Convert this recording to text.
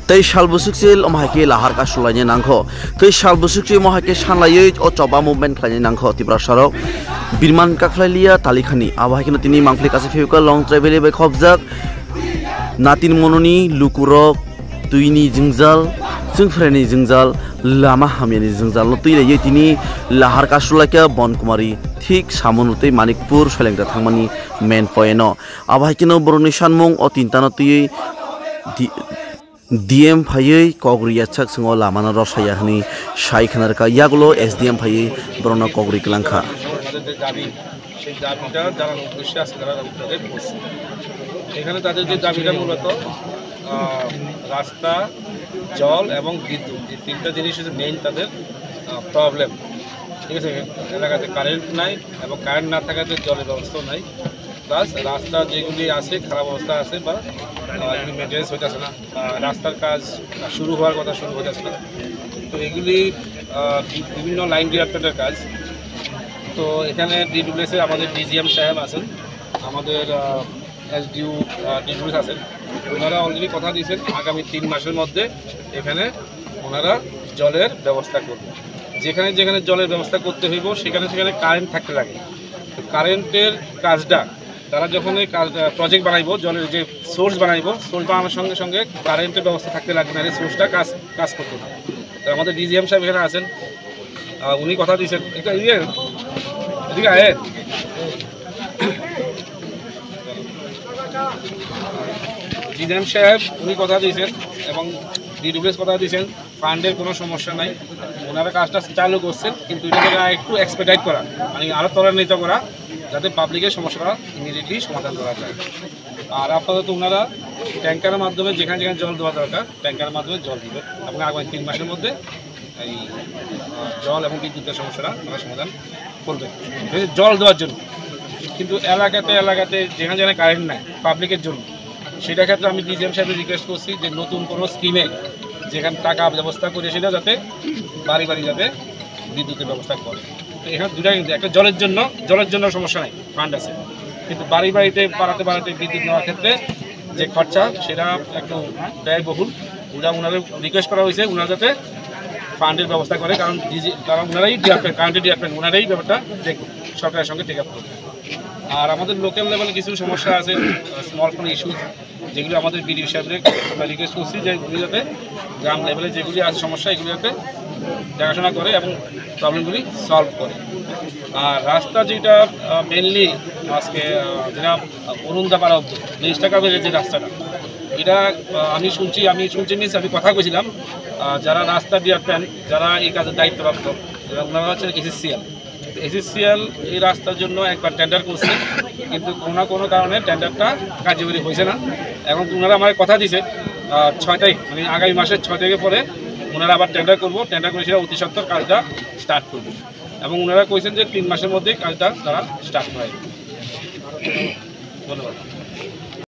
tei sal busuksil omhaike lahar ka sulainya nangkho tei sal busukchi mohake sanlayoi o choba movement khlaini nangkho tibra sarok birman kakhlailia talikhani abahikino tini mangfli kase feuka long travel bai khobjak natin mononi lukurok tuini jingjal sungfreni jingjal lama hamiani jingjal tuile tini lahar ka sulaika bonkumari ঠিক সামনতেই Manikpur সলেংটা থাংমানি main point আবাহিকেন বরনি সানমুং ও তিনটানতুই DM ফাইयै কগরিয়া ছাক সঙ্গ লামানা রসায়াহনি সাইখানারকা ইয়াগুলো SDM ফাইयै বরনা কগরি কলাংখা এখানে তাদের যে দাবিটা মূলত রাস্তা জল এবং বিদ্যুৎ এই তিনটা জিনিস হচ্ছে মেইন তাদের প্রবলেম। ঠিক আছে, এলাকাতে কারেন্ট নাই এবং কারেন্ট না থাকাতে জলের ব্যবস্থাও নাই, প্লাস রাস্তা যেগুলি আছে খারাপ অবস্থা আছে বা এগুলি মেনটেন্স হইতেছে না, রাস্তার কাজ শুরু হওয়ার কথা শুরু হইতেছে না। তো এগুলি বিভিন্ন লাইন ডিপার্টমেন্টের কাজ। তো এখানে ডিডব্লিউএসে আমাদের ডিজিএম সাহেব আছেন, আমাদের এসডিউ ডিডব্লিউএস আছেন, ওনারা অলরেডি কথা দিয়েছেন আগামী 3 মাসের মধ্যে এখানে ওনারা জলের ব্যবস্থা করবেন। যেখানে যেখানে জলের ব্যবস্থা করতে হইব সেখানে সেখানে কারেন্ট থাকতে লাগে। তো কারেন্টের কাজটা তারা যখন এই প্রজেক্ট বানাইব, জলের যে সোর্স বানাইব, সোর্স বানানোর সঙ্গে সঙ্গে কারেন্টের ব্যবস্থা থাকতে লাগবে না, এই সোর্সটা কাজ করতে হবে। তো আমাদের ডিজিএম সাহেব এখানে আছেন, উনি কথা দিয়েছেন এদিকে আয় ডিজিএম সাহেব উনি কথা দিয়েছেন এবং ডিডব্লিউএস কথা দিয়েছেন ফান্ডের কোনো সমস্যা নাই, ওনারা কাজটা চালু করছেন, কিন্তু এটাকে একটু এক্সপেডাইট করা মানে আরও ত্বরান্বিত করা যাতে পাবলিকের সমস্যাটা ইমিডিয়েটলি সমাধান করা যায়। আর আপাতত ওনারা ট্যাঙ্কারের মাধ্যমে যেখানে যেখানে জল দেওয়া দরকার ট্যাঙ্কারের মাধ্যমে জল দিবে এবং আগামী 3 মাসের মধ্যে এই জল এবং বিদ্যুতের সমস্যাটা ওনারা সমাধান করবে জল দেওয়ার জন্য। কিন্তু এলাকাতে যেখানে যেখানে কারেন্ট নাই পাবলিকের জন্য, সেটা ক্ষেত্রে আমি ডিজিএম সাহেবের রিকোয়েস্ট করছি যে নতুন কোনো স্কিমে যেখানে টাকা ব্যবস্থা করে সেটা যাতে বাড়ি বাড়ি যাতে বিদ্যুতের ব্যবস্থা করে। তো এখানে দুটাই কিন্তু একটা জলের জন্য সমস্যা নাই, ফান্ড আছে, কিন্তু বাড়ি বাড়িতে পাড়াতে বিদ্যুৎ নেওয়ার ক্ষেত্রে যে খরচা সেটা একটু ব্যয়বহুল। ওনাদের রিকোয়েস্ট করা হয়েছে ওনারা যাতে ফান্ডের ব্যবস্থা করে, কারণ ওনারাই কারেন্টের ডিপার্টমেন্ট, ওনারাই ব্যাপারটা দেখবে, সরকারের সঙ্গে টেক আপ করবে। আর আমাদের লোকাল লেভেলে কিছু সমস্যা আছে, স্মল কোনো ইস্যু যেগুলো আমাদের বিডিও সাহেবদের আমরা রিকোয়েস্ট করছি যে এগুলি যাতে গ্রাম লেভেলে যেগুলি আছে সমস্যা এগুলি যাতে দেখাশোনা করে এবং প্রবলেমগুলি সলভ করে। আর রাস্তা যেটা মেনলি আজকে যেটা অরুণদাপাড়া অব্দি 20 টাকা বেড়ে যে রাস্তাটা, এটা আমি শুনছি মিস আমি কথা বলছিলাম যারা রাস্তা ডিপার্টমেন্ট যারা এই কাজের দায়িত্বপ্রাপ্ত ওনারা হচ্ছেন এসিসিএল এই রাস্তার জন্য একবার টেন্ডার করছে, কিন্তু কোনো কারণে টেন্ডারটা কার্যকরী হয়েছে না। এখন ওনারা আমার কথা দিয়েছে 6 তারিখ মানে আগামী মাসের 6 তারিখের পরে ওনারা আবার টেন্ডার করে সেটা অতি সত্বর কাজটা স্টার্ট করবে এবং ওনারা কইছেন যে 3 মাসের মধ্যেই কাজটা তারা স্টার্ট করে। ধন্যবাদ।